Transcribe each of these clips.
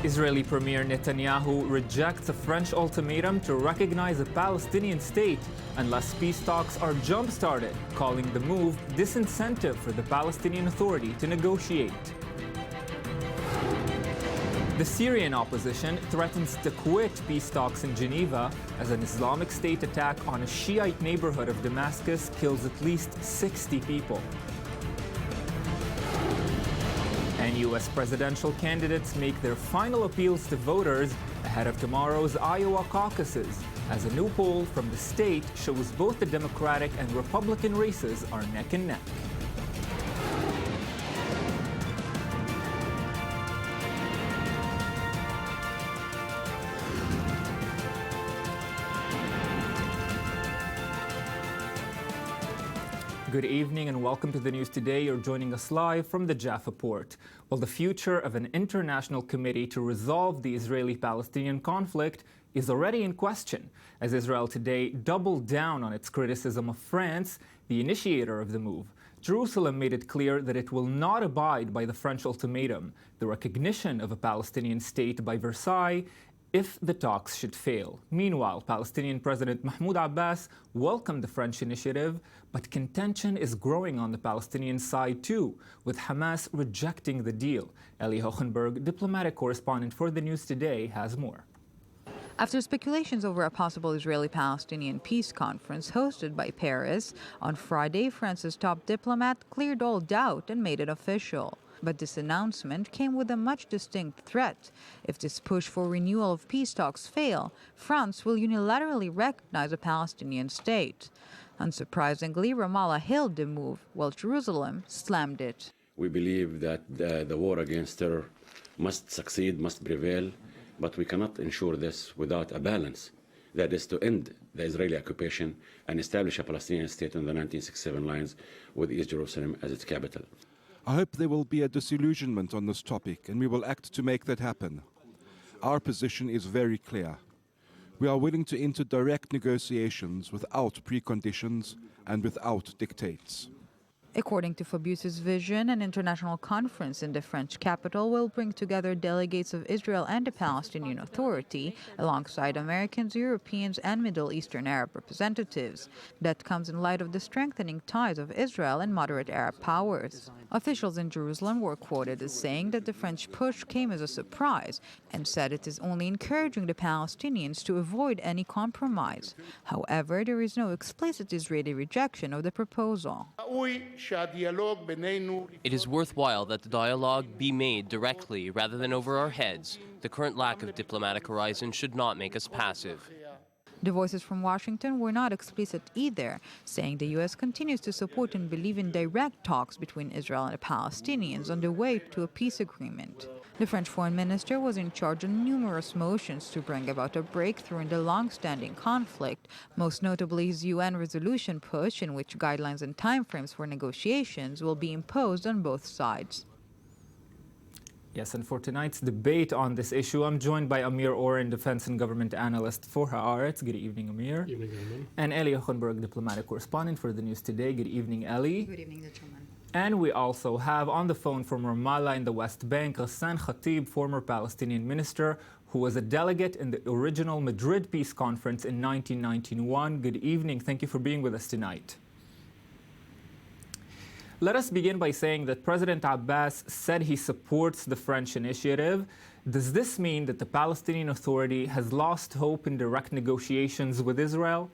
Israeli Premier Netanyahu rejects a French ultimatum to recognize a Palestinian state unless peace talks are jump-started, calling the move disincentive for the Palestinian Authority to negotiate. The Syrian opposition threatens to quit peace talks in Geneva as an Islamic State attack on a Shiite neighborhood of Damascus kills at least 60 people. And U.S. presidential candidates make their final appeals to voters ahead of tomorrow's Iowa caucuses, as a new poll from the state shows both the Democratic and Republican races are neck and neck. Good evening and welcome to the news today. You're joining us live from the Jaffa Port. Well, the future of an international committee to resolve the Israeli-Palestinian conflict is already in question, as Israel today doubled down on its criticism of France, the initiator of the move. Jerusalem made it clear that it will not abide by the French ultimatum, the recognition of a Palestinian state by Versailles, if the talks should fail. Meanwhile, Palestinian President Mahmoud Abbas welcomed the French initiative, but contention is growing on the Palestinian side too, with Hamas rejecting the deal. Eli Hohenberg, diplomatic correspondent for the News Today, has more. After speculations over a possible Israeli-Palestinian peace conference hosted by Paris, on Friday, France's top diplomat cleared all doubt and made it official. But this announcement came with a much distinct threat. If this push for renewal of peace talks fail, France will unilaterally recognize a Palestinian state. Unsurprisingly, Ramallah hailed the move, while Jerusalem slammed it. We believe that the war against terror must succeed, must prevail, but we cannot ensure this without a balance. That is to end the Israeli occupation and establish a Palestinian state on the 1967 lines with East Jerusalem as its capital. I hope there will be a disillusionment on this topic, and we will act to make that happen. Our position is very clear. We are willing to enter direct negotiations without preconditions and without dictates. According to Fabius's vision, an international conference in the French capital will bring together delegates of Israel and the Palestinian Authority, alongside Americans, Europeans, and Middle Eastern Arab representatives. That comes in light of the strengthening ties of Israel and moderate Arab powers. Officials in Jerusalem were quoted as saying that the French push came as a surprise and said it is only encouraging the Palestinians to avoid any compromise. However, there is no explicit Israeli rejection of the proposal. It is worthwhile that the dialogue be made directly rather than over our heads. The current lack of diplomatic horizon should not make us passive. The voices from Washington were not explicit either, saying the U.S. continues to support and believe in direct talks between Israel and the Palestinians on the way to a peace agreement. The French foreign minister was in charge of numerous motions to bring about a breakthrough in the long-standing conflict, most notably his UN resolution push, in which guidelines and timeframes for negotiations will be imposed on both sides. Yes, and for tonight's debate on this issue, I'm joined by Amir Oren, defense and government analyst for Haaretz. Good evening, Amir. Good evening, Ayman. And Eli Hohenberg, diplomatic correspondent for the News Today. Good evening, Eli. Good evening, gentlemen. And we also have on the phone from Ramallah in the West Bank, Ghassan Khatib, former Palestinian minister, who was a delegate in the original Madrid Peace Conference in 1991. Good evening. Thank you for being with us tonight. Let us begin by saying that President Abbas said he supports the French initiative. Does this mean that the Palestinian Authority has lost hope in direct negotiations with Israel?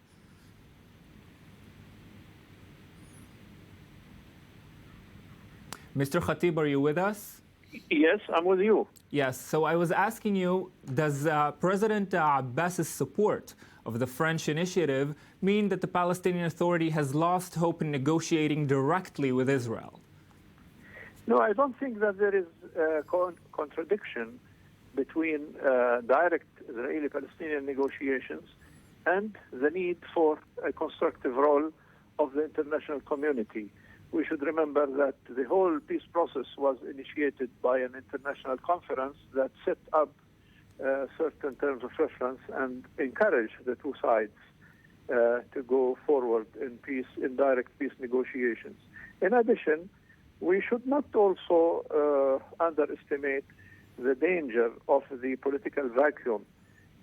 Mr. Khatib, are you with us? Yes, I'm with you. Yes, so I was asking you, does President Abbas's support of the French initiative mean that the Palestinian Authority has lost hope in negotiating directly with Israel? No, I don't think that there is a contradiction between direct Israeli-Palestinian negotiations and the need for a constructive role of the international community. We should remember that the whole peace process was initiated by an international conference that set up certain terms of reference and encouraged the two sides to go forward in direct peace negotiations. In addition, we should not also underestimate the danger of the political vacuum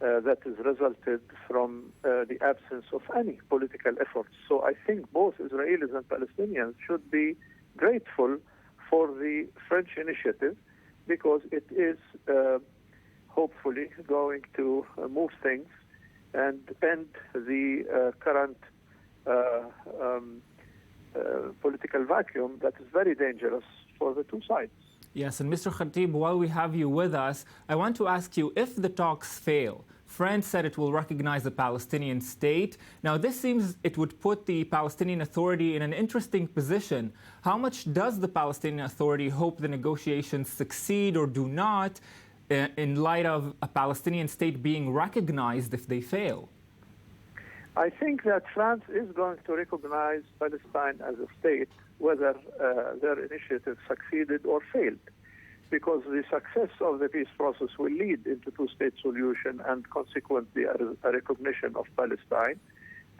that is resulted from the absence of any political efforts. So I think both Israelis and Palestinians should be grateful for the French initiative, because it is hopefully going to move things and end the current political vacuum that is very dangerous for the two sides. Yes, and Mr. Khatib, while we have you with us, I want to ask you, if the talks fail, France said it will recognize the Palestinian state. Now, this seems it would put the Palestinian Authority in an interesting position. How much does the Palestinian Authority hope the negotiations succeed or do not, in light of a Palestinian state being recognized if they fail? I think that France is going to recognize Palestine as a state, whether their initiative succeeded or failed, because the success of the peace process will lead into two-state solution and consequently a recognition of Palestine.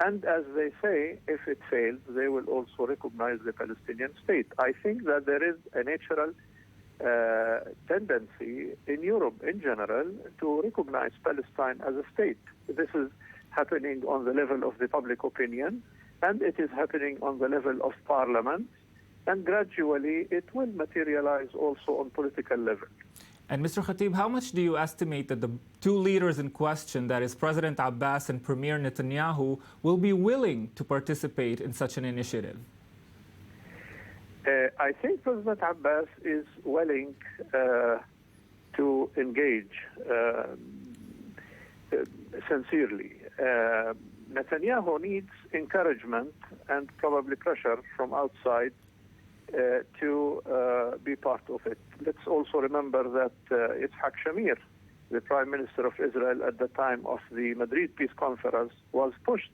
And as they say, if it fails, they will also recognize the Palestinian state. I think that there is a natural tendency in Europe in general to recognize Palestine as a state. This is happening on the level of the public opinion, and it is happening on the level of parliament, and gradually it will materialize also on political level. And Mr. Khatib, how much do you estimate that the two leaders in question, that is President Abbas and Premier Netanyahu, will be willing to participate in such an initiative? I think President Abbas is willing to engage sincerely. Netanyahu needs encouragement and probably pressure from outside to be part of it. Let's also remember that Yitzhak Shamir, the Prime Minister of Israel at the time of the Madrid Peace Conference, was pushed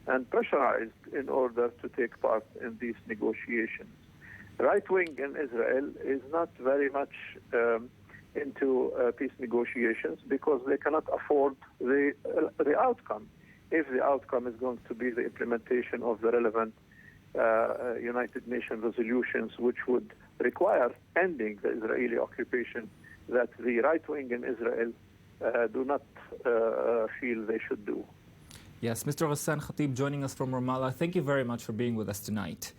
and pressurized in order to take part in these negotiations. Right wing in Israel is not very much into peace negotiations because they cannot afford the outcome, if the outcome is going to be the implementation of the relevant United Nations resolutions, which would require ending the Israeli occupation that the right wing in Israel do not feel they should do. Yes, Mr. Ghassan Khatib joining us from Ramallah. Thank you very much for being with us tonight.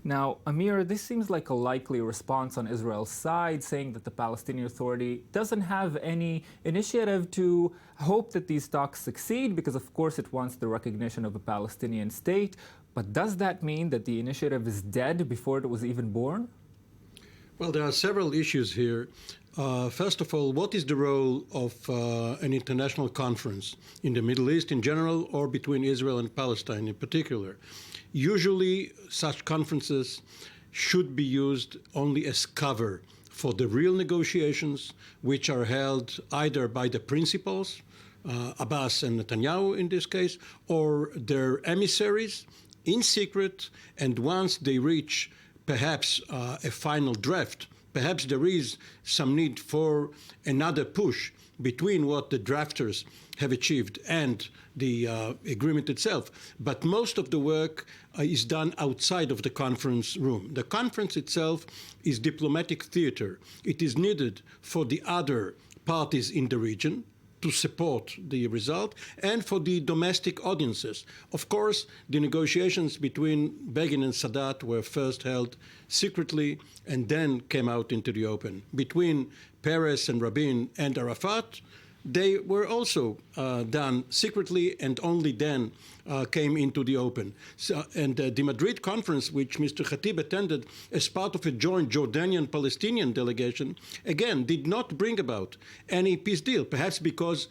Now, Amir, this seems like a likely response on Israel's side, saying that the Palestinian Authority doesn't have any initiative to hope that these talks succeed, because of course it wants the recognition of a Palestinian state. But does that mean that the initiative is dead before it was even born? Well, there are several issues here. First of all, what is the role of an international conference in the Middle East in general, or between Israel and Palestine in particular? Usually, such conferences should be used only as cover for the real negotiations, which are held either by the principals, Abbas and Netanyahu in this case, or their emissaries in secret, and once they reach perhaps a final draft, perhaps there is some need for another push between what the drafters have achieved and the agreement itself. But most of the work is done outside of the conference room. The conference itself is diplomatic theater. It is needed for the other parties in the region to support the result, and for the domestic audiences. Of course, the negotiations between Begin and Sadat were first held secretly and then came out into the open. Between Peres and Rabin and Arafat, they were also done secretly and only then came into the open. So, and the Madrid conference, which Mr. Khatib attended as part of a joint Jordanian-Palestinian delegation, again, did not bring about any peace deal, perhaps because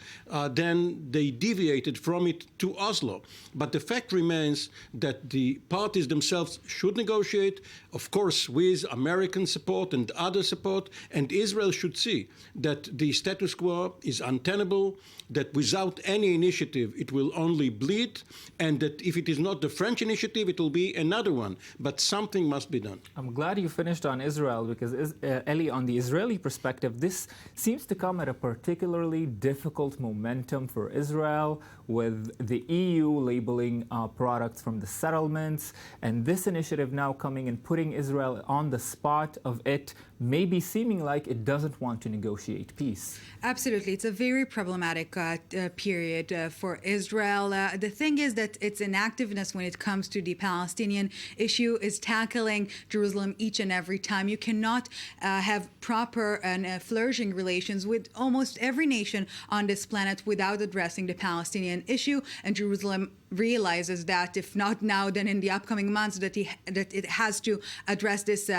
then they deviated from it to Oslo. But the fact remains that the parties themselves should negotiate, of course, with American support and other support, and Israel should see that the status quo is untenable, that without any initiative it will only bleed, and that if it is not the French initiative, it will be another one. But something must be done. I'm glad you finished on Israel, because, Eli, on the Israeli perspective, this seems to come at a particularly difficult momentum for Israel, with the EU labeling products from the settlements, and this initiative now coming and putting Israel on the spot of it may be seeming like it doesn't want to negotiate peace. Absolutely. It's a very problematic period for Israel. The thing is that its inactiveness when it comes to the Palestinian issue is tackling Jerusalem each and every time. You cannot have proper and flourishing relations with almost every nation on this planet without addressing the Palestinian issue. And Jerusalem realizes that if not now, then in the upcoming months, that it has to address this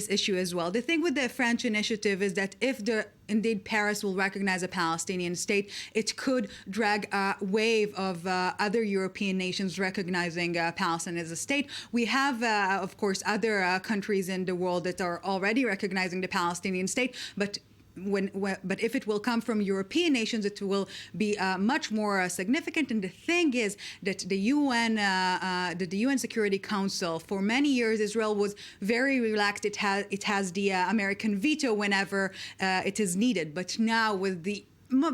issue as well. The thing with the French initiative is that if indeed Paris will recognize a Palestinian state, it could drag a wave of other European nations recognizing Palestine as a state. We have, of course, other countries in the world that are already recognizing the Palestinian state, but if it will come from European nations, it will be much more significant. And the thing is that the UN Security Council, for many years, Israel was very relaxed. It has the American veto whenever it is needed. But now, with the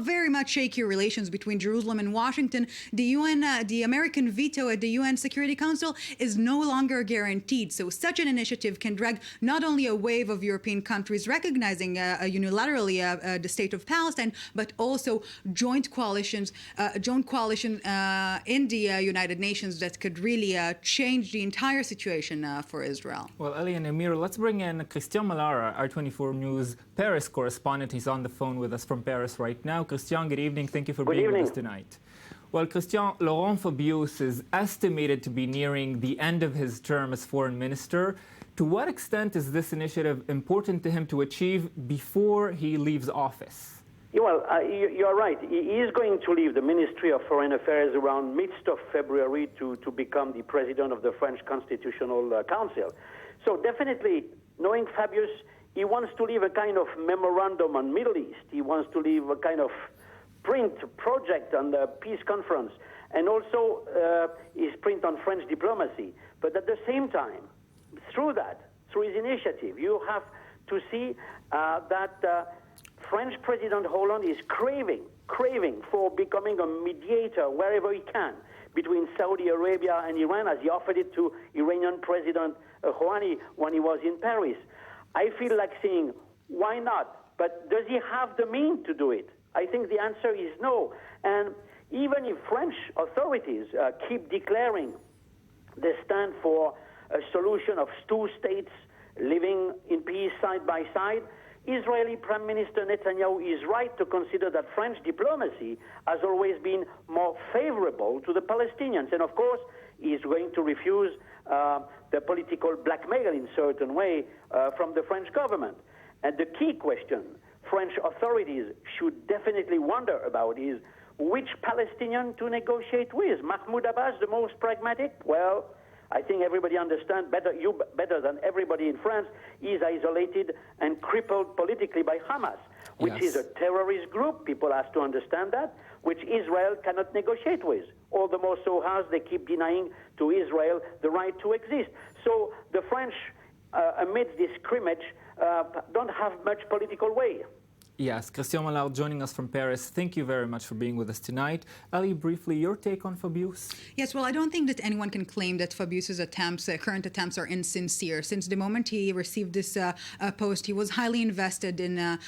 very much shaky relations between Jerusalem and Washington, the American veto at the UN Security Council is no longer guaranteed. So such an initiative can drag not only a wave of European countries recognizing unilaterally the state of Palestine, but also joint coalitions in the United Nations that could really change the entire situation for Israel. Well, Ali and Amir, let's bring in Christian Malara, our 24 News Paris correspondent. He's on the phone with us from Paris right now. Christian, good evening. Thank you for being with us tonight. Well, Christian, Laurent Fabius is estimated to be nearing the end of his term as foreign minister. To what extent is this initiative important to him to achieve before he leaves office? Well, you're right. He is going to leave the Ministry of Foreign Affairs around midst of February to become the president of the French Constitutional Council. So definitely, knowing Fabius, he wants to leave a kind of memorandum on Middle East. He wants to leave a kind of print project on the peace conference, and also his print on French diplomacy. But at the same time, through his initiative, you have to see that French President Hollande is craving for becoming a mediator wherever he can between Saudi Arabia and Iran, as he offered it to Iranian President Rouhani when he was in Paris. I feel like saying, why not? But does he have the means to do it? I think the answer is no. And even if French authorities keep declaring they stand for a solution of two states living in peace side by side, Israeli Prime Minister Netanyahu is right to consider that French diplomacy has always been more favorable to the Palestinians. And of course, he is going to refuse the political blackmail in a certain way from the French government. And the key question French authorities should definitely wonder about is which Palestinian to negotiate with. Mahmoud Abbas, the most pragmatic? Well, I think everybody understands better than everybody in France. He is isolated and crippled politically by Hamas, which is a terrorist group. People have to understand that, which Israel cannot negotiate with. All the more so as they keep denying to Israel the right to exist. So the French, amidst this scrimmage, don't have much political way. Yes, Christian Malard joining us from Paris. Thank you very much for being with us tonight. Ali, briefly, your take on Fabius? Yes, well, I don't think that anyone can claim that Fabius's current attempts are insincere. Since the moment he received this post, he was highly invested in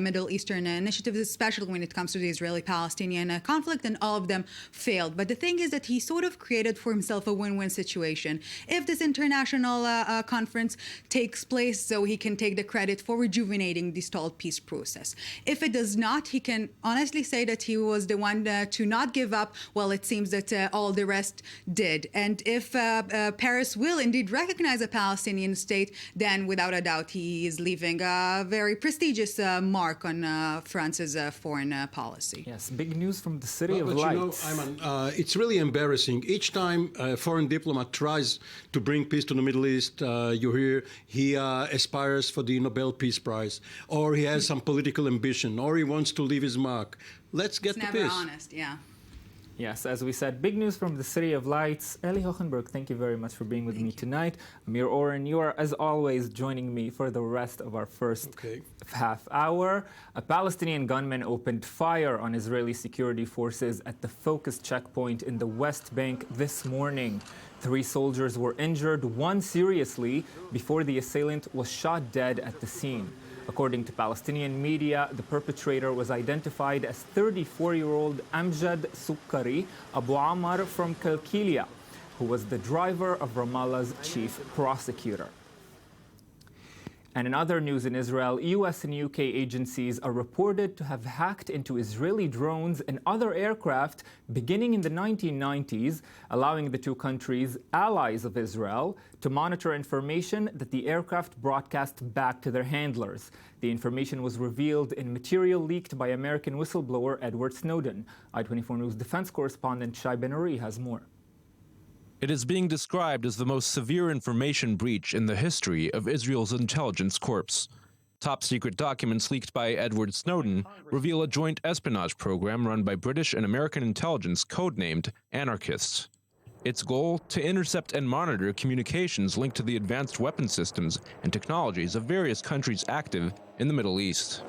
Middle Eastern initiatives, especially when it comes to the Israeli-Palestinian conflict, and all of them failed. But the thing is that he sort of created for himself a win-win situation. If this international conference takes place, so he can take the credit for rejuvenating the stalled peace process. If it does not, he can honestly say that he was the one to not give up. Well, it seems that all the rest did. And if Paris will indeed recognize a Palestinian state, then without a doubt he is leaving a very prestigious mark on France's foreign policy. Yes, big news from the City of Lights. Lights. You know, Ayman, it's really embarrassing. Each time a foreign diplomat tries to bring peace to the Middle East, you hear he aspires for the Nobel Peace Prize, or he has some political ambition, or he wants to leave his mark. Let's get to peace. It's never honest, yeah. Yes, as we said, big news from the City of Lights. Eli Hochenberg, thank you very much for being with me tonight. Amir Oren, you are, as always, joining me for the rest of our first half hour. A Palestinian gunman opened fire on Israeli security forces at the focus checkpoint in the West Bank this morning. 3 soldiers were injured, 1 seriously, before the assailant was shot dead at the scene. According to Palestinian media, the perpetrator was identified as 34-year-old Amjad Sukkari Abu Ammar from Kalkilia, who was the driver of Ramallah's chief prosecutor. And in other news in Israel, US and UK agencies are reported to have hacked into Israeli drones and other aircraft beginning in the 1990s, allowing the two countries, allies of Israel, to monitor information that the aircraft broadcast back to their handlers. The information was revealed in material leaked by American whistleblower Edward Snowden. I-24 News defense correspondent Shai Ben-Ari has more. It is being described as the most severe information breach in the history of Israel's intelligence corps. Top-secret documents leaked by Edward Snowden reveal a joint espionage program run by British and American intelligence codenamed Anarchist. Its goal, to intercept and monitor communications linked to the advanced weapon systems and technologies of various countries active in the Middle East.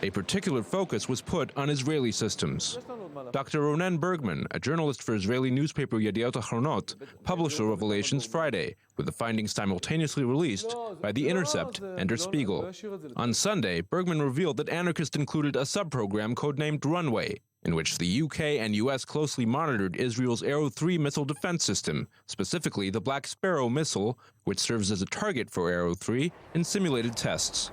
A particular focus was put on Israeli systems. Dr. Ronen Bergman, a journalist for Israeli newspaper Yediot Ahronot, published the revelations Friday, with the findings simultaneously released by The Intercept and Der Spiegel. On Sunday, Bergman revealed that Anarchist included a sub-program codenamed Runway, in which the UK and US closely monitored Israel's Arrow 3 missile defense system, specifically the Black Sparrow missile, which serves as a target for Arrow 3 in simulated tests.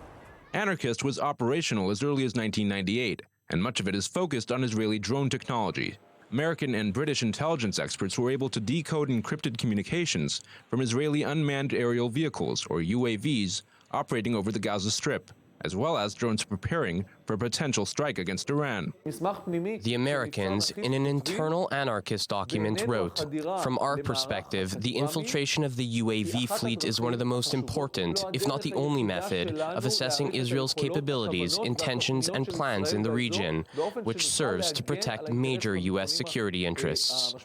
Anarchist was operational as early as 1998, and much of it is focused on Israeli drone technology. American and British intelligence experts were able to decode encrypted communications from Israeli unmanned aerial vehicles, or UAVs, operating over the Gaza Strip, as well as drones preparing for a potential strike against Iran. The Americans, in an internal Anarchist document, wrote, "From our perspective, the infiltration of the UAV fleet is one of the most important, if not the only method, of assessing Israel's capabilities, intentions, and plans in the region, which serves to protect major U.S. security interests."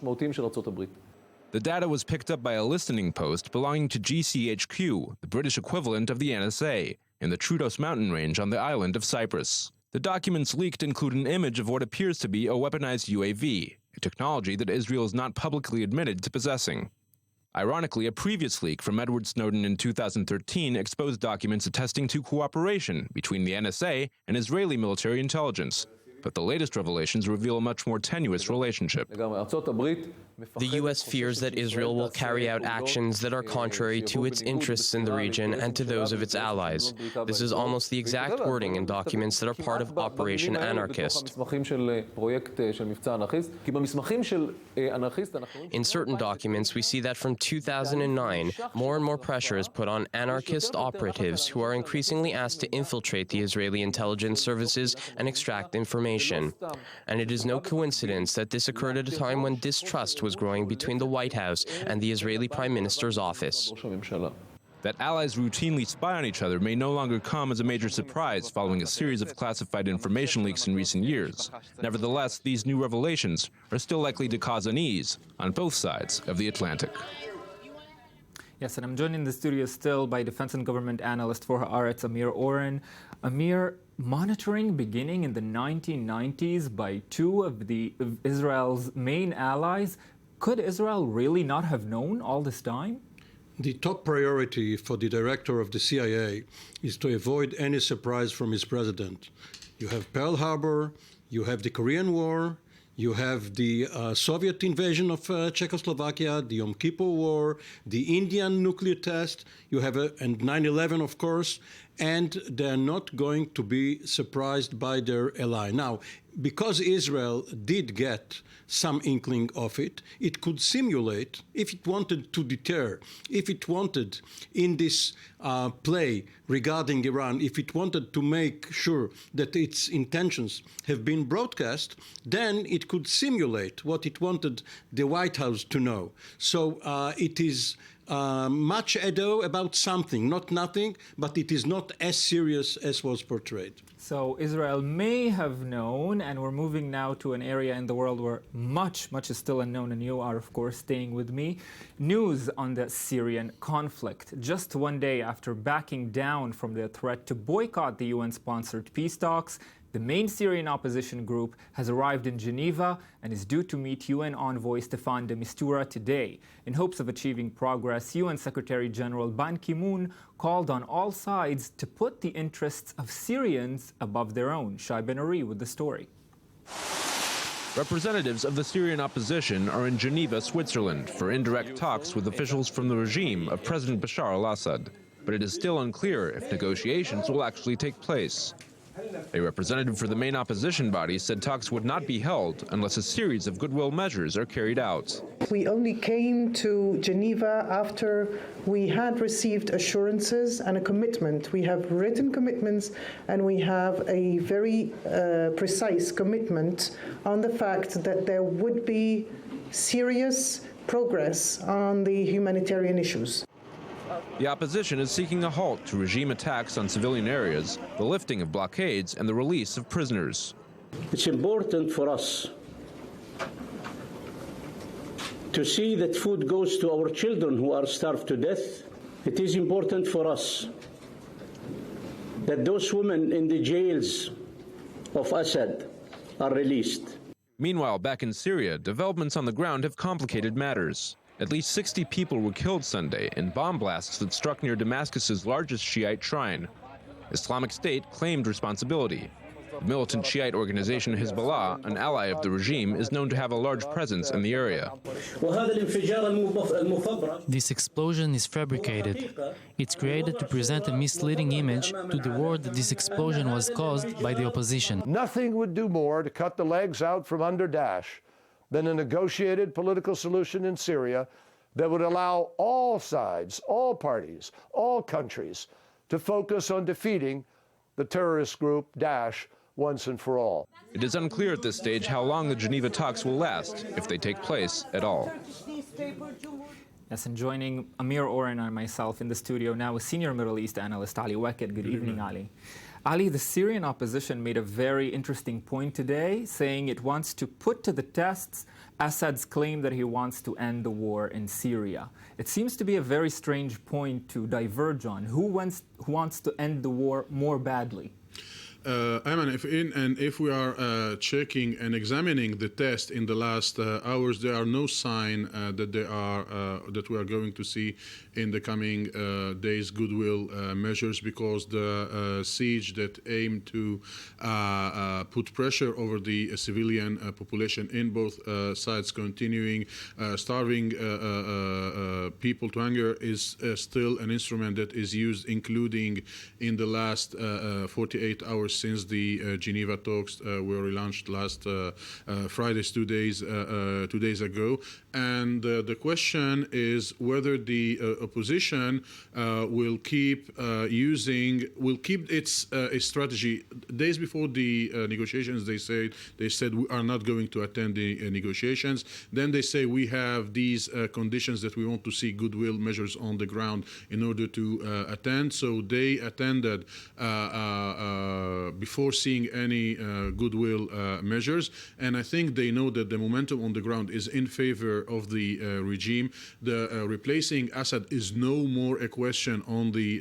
The data was picked up by a listening post belonging to GCHQ, the British equivalent of the NSA, in the Troodos mountain range on the island of Cyprus. The documents leaked include an image of what appears to be a weaponized UAV, a technology that Israel is not publicly admitted to possessing. Ironically, a previous leak from Edward Snowden in 2013 exposed documents attesting to cooperation between the NSA and Israeli military intelligence. But the latest revelations reveal a much more tenuous relationship. The U.S. fears that Israel will carry out actions that are contrary to its interests in the region and to those of its allies. This is almost the exact wording in documents that are part of Operation Anarchist. In certain documents, we see that from 2009, more and more pressure is put on anarchist operatives who are increasingly asked to infiltrate the Israeli intelligence services and extract information. And it is no coincidence that this occurred at a time when distrust was growing between the White House and the Israeli Prime Minister's office. That allies routinely spy on each other may no longer come as a major surprise following a series of classified information leaks in recent years. Nevertheless, these new revelations are still likely to cause unease on both sides of the Atlantic. Yes, and I'm joined in the studio still by defense and government analyst for Haaretz, Amir Oren. Amir, monitoring beginning in the 1990s by two of Israel's main allies, could Israel really not have known all this time? The top priority for the director of the CIA is to avoid any surprise from his president. You have Pearl Harbor, you have the Korean War, you have the Soviet invasion of Czechoslovakia, the Yom Kippur War, the Indian nuclear test, you have and 9/11, of course, and they're not going to be surprised by their ally. Now, because Israel did get some inkling of it, it could simulate, if it wanted to deter, if it wanted in this play regarding Iran, if it wanted to make sure that its intentions have been broadcast, then it could simulate what it wanted the White House to know. So it is much ado about something, not nothing, but it is not as serious as was portrayed. So Israel may have known, and we're moving now to an area in the world where much is still unknown, and you are, of course, staying with me. News on the Syrian conflict. Just one day after backing down from the threat to boycott the UN-sponsored peace talks, the main Syrian opposition group has arrived in Geneva and is due to meet UN envoy Staffan de Mistura today. In hopes of achieving progress, UN Secretary General Ban Ki-moon called on all sides to put the interests of Syrians above their own. Shai Ben-Ari with the story. Representatives of the Syrian opposition are in Geneva, Switzerland, for indirect talks with officials from the regime of President Bashar al-Assad. But it is still unclear if negotiations will actually take place. A representative for the main opposition body said talks would not be held unless a series of goodwill measures are carried out. We only came to Geneva after we had received assurances and a commitment. We have written commitments and we have a very precise commitment on the fact that there would be serious progress on the humanitarian issues. The opposition is seeking a halt to regime attacks on civilian areas, the lifting of blockades, and the release of prisoners. It's important for us to see that food goes to our children who are starved to death. It is important for us that those women in the jails of Assad are released. Meanwhile, back in Syria, developments on the ground have complicated matters. At least 60 people were killed Sunday in bomb blasts that struck near Damascus's largest Shiite shrine. Islamic State claimed responsibility. The militant Shiite organization Hezbollah, an ally of the regime, is known to have a large presence in the area. This explosion is fabricated. It's created to present a misleading image to the world that this explosion was caused by the opposition. Nothing would do more to cut the legs out from under Daesh than a negotiated political solution in Syria that would allow all sides, all parties, all countries to focus on defeating the terrorist group Daesh once and for all. It is unclear at this stage how long the Geneva talks will last, if they take place at all. Yes, and joining Amir Oren and myself in the studio now is senior Middle East analyst Ali Weked. Good evening, Ali. Ali, the Syrian opposition made a very interesting point today, saying it wants to put to the test Assad's claim that he wants to end the war in Syria. It seems to be a very strange point to diverge on. Who wants to end the war more badly? Ayman, if we are checking and examining the test in the last hours, there are no sign that we are going to see in the coming days goodwill measures, because the siege that aimed to put pressure over the civilian population in both sides continuing, starving people to hunger is still an instrument that is used, including in the last 48 hours since the Geneva talks were relaunched last Friday, 2 days ago. And the question is whether the opposition will keep its strategy. Days before the negotiations, they said we are not going to attend the negotiations. Then they say we have these conditions that we want to see goodwill measures on the ground in order to attend. So they attended before seeing any goodwill measures, and I think they know that the momentum on the ground is in favor of the regime. The replacing Assad is no more a question on the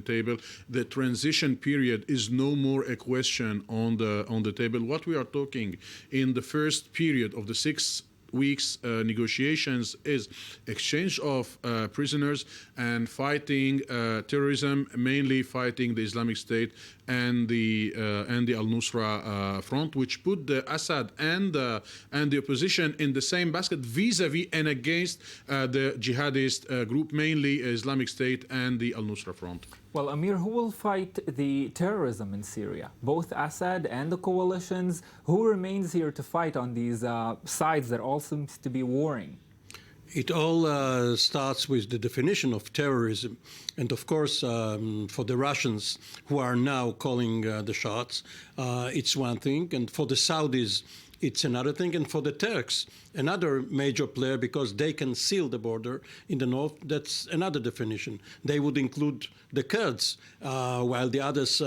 table. The transition period is no more a question on the table. What we are talking in the first period of the 6 weeks negotiations is exchange of prisoners and fighting terrorism, mainly fighting the Islamic State and the Al-Nusra Front, which put the Assad and the opposition in the same basket vis-a-vis and against the jihadist group, mainly Islamic State and the Al-Nusra Front. Well, Amir, who will fight the terrorism in Syria? Both Assad and the coalitions? Who remains here to fight on these sides that all seems to be warring? It all starts with the definition of terrorism. And of course, for the Russians, who are now calling the shots, it's one thing. And for the Saudis, it's another thing. And for the Turks, another major player, because they can seal the border in the north, that's another definition. They would include the Kurds, while the others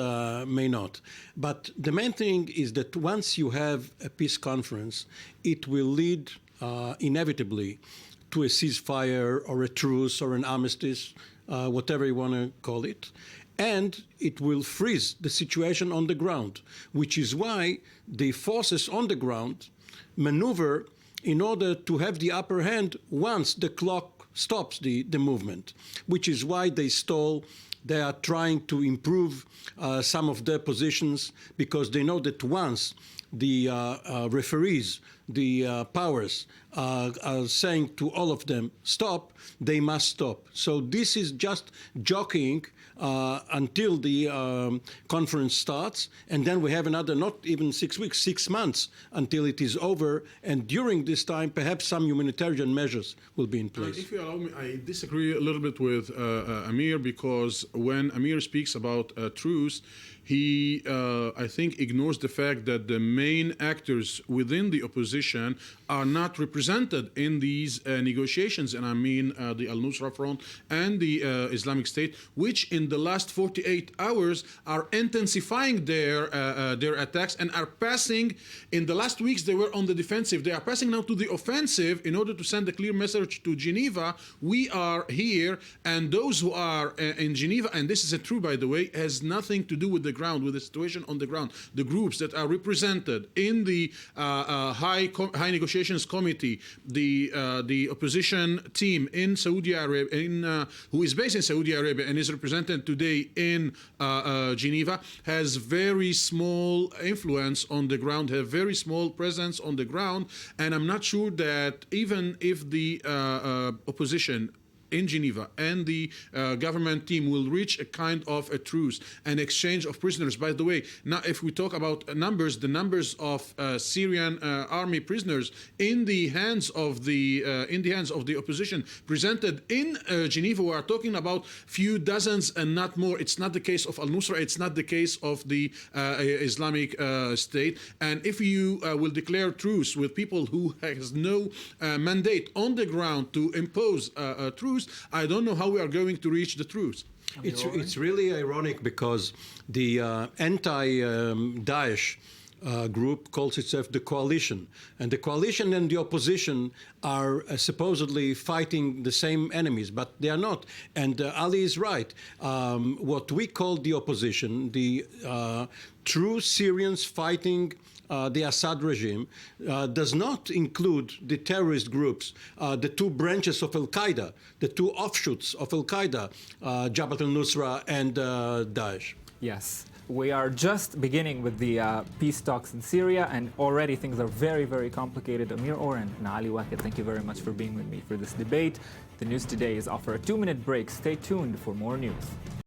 may not. But the main thing is that once you have a peace conference, it will lead inevitably to a ceasefire or a truce or an armistice, whatever you want to call it. And it will freeze the situation on the ground, which is why the forces on the ground maneuver in order to have the upper hand once the clock stops the movement, which is why they stall. They are trying to improve some of their positions because they know that once the referees, the powers, are saying to all of them, stop, they must stop. So this is just jockeying until the conference starts, and then we have another, not even 6 weeks, 6 months until it is over, and during this time, perhaps some humanitarian measures will be in place. If you allow me, I disagree a little bit with Amir, because when Amir speaks about truce, he, I think, ignores the fact that the main actors within the opposition are not represented in these negotiations, and I mean the Al-Nusra Front and the Islamic State, which in the last 48 hours are intensifying their attacks and are passing. In the last weeks, they were on the defensive. They are passing now to the offensive in order to send a clear message to Geneva. We are here, and those who are in Geneva, and this is true, by the way, has nothing to do with the ground, with the situation on the ground. The groups that are represented in the high negotiations committee, the opposition team in Saudi Arabia, who is based in Saudi Arabia and is represented today in Geneva, has very small influence on the ground, have very small presence on the ground, and I'm not sure that even if the opposition in Geneva and the government team will reach a kind of a truce, an exchange of prisoners. By the way, now if we talk about numbers, the numbers of Syrian army prisoners in the hands of the opposition presented in Geneva, we are talking about few dozens and not more. It's not the case of Al-Nusra. It's not the case of the Islamic State. And if you will declare truce with people who has no mandate on the ground to impose a truce, I don't know how we are going to reach the truth. It's really ironic because the anti-Daesh group calls itself the coalition. And the coalition and the opposition are supposedly fighting the same enemies, but they are not. And Ali is right. What we call the opposition, the true Syrians fighting the Assad regime, does not include the terrorist groups, the two branches of Al-Qaeda, the two offshoots of Al-Qaeda, Jabhat al-Nusra and Daesh. Yes. We are just beginning with the peace talks in Syria, and already things are very, very complicated. Amir Oren and Ali Waked, thank you very much for being with me for this debate. The news today is offer a 2-minute break. Stay tuned for more news.